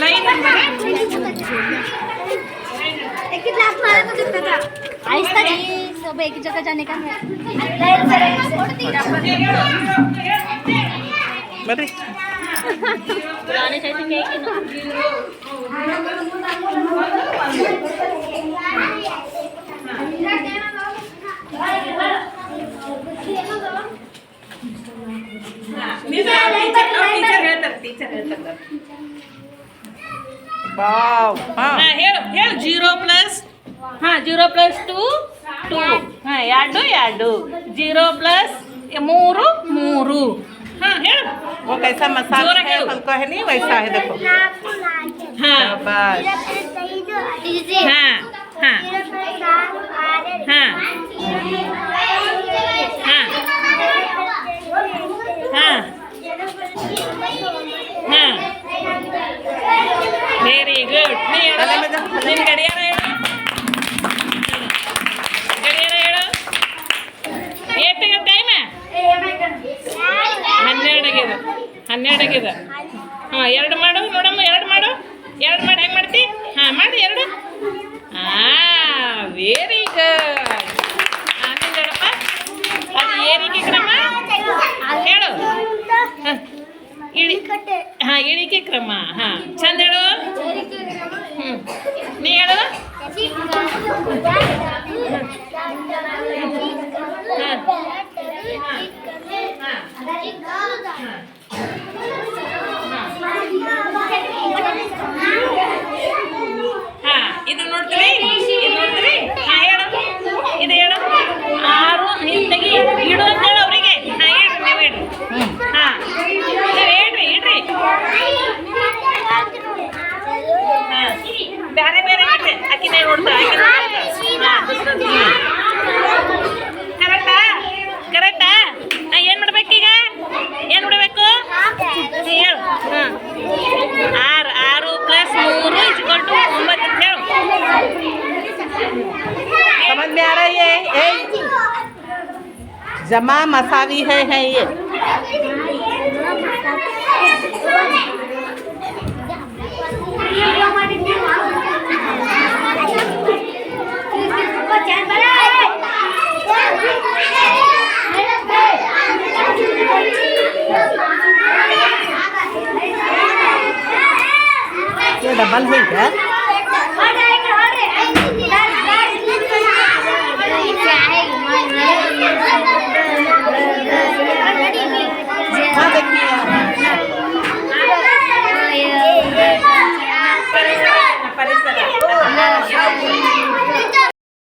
Line number है आहिस्ता जी, सब एक जगह जाने का है। ಬರ್ರಿ पुराने जैसे केक ही ना। टीचर ಹೇಳ್ತಾರೆ ವಾವ್ ಹಾ ಹೇಳು ಹೇಳು 0 ಪ್ಲಸ್ ಹಾಂ 0 ಪ್ಲಸ್ 2 2 ಹಾಂ 2 2 0 ಪ್ಲಸ್ 3 3 ಹಾಂ ಹೇಳು वो कैसा मसाला जोरा है खेलो। हमको है नहीं वैसा है देखो ಹಾಂ बस ಹಾಂ ಹಾಂ ಹಾಂ ಹಾಂ ಹಾಂ ಹಾಂ ವೆರಿ ಗುಡ್ ನೀ ಹೇಳು ನಿನ್ನ ಗಡಿಯಾರ ಹೇಳು ಗಡಿಯಾರ ಹೇಳು ಏಟಾಗ ಟೈಮ್ 12 ಆಗಿದೆ 12 ಆಗಿದೆ ಹಾಂ 2 ಮಾಡು ನೋಡಮ್ಮ 2 ಮಾಡು 2 ಮಾಡಿ ಹೆಂಗೆ ಮಾಡ್ತಿ ಹಾಂ ಮಾಡಿ 2 ಹಾಂ ವೆರಿ ಗುಡ್ ಆಮೇಲೆ ಹೇಳಪ್ಪ ಅದು ಏನಕ್ಕೆ ಕ್ರಮ ಹೇಳು ಹಾಂ ಹಾಂ ಇಳಿಕೆ ಕ್ರಮ ಹಾಂ ಚಂದ ಹೇಳು ಹ್ಞೂ ನೀ ಹೇಳು ಹಾಂ ಇದು ನೋಡ್ತೀರಿ ಇದು ನೋಡ್ತೀರಿ ಹಾಂ ಹೇಳು ಇದು ಹೇಳು 6 ನೀವು ತೆಗಿ ಇಡು ಅಂತ ಹೇಳು ಅವರಿಗೆ ಹಾಂ ಇಡ್ರಿ ನೀವು ಇಡ್ರಿ ಹಾಂ ನೀವು ಇಡ್ರಿ ಹಾಂ ಬೇರೆ ಬೇರೆ ಇಡ್ರಿ ಆಕಿನೇ ನೋಡ್ತಾ ಕರೆಕ್ಟಾ ಕರೆಕ್ಟಾ ಹಾಂ ಏನು ಮಾಡ್ಬೇಕೀಗ ಏನು ಮಾಡಬೇಕು ಹೇಳು ಹಾಂ 6 ಪ್ಲಸ್ 3 = 9 ಅಂತ ಹೇಳು समझ में आ रहा है ये जमा मसावी है ये ये डबल है क्या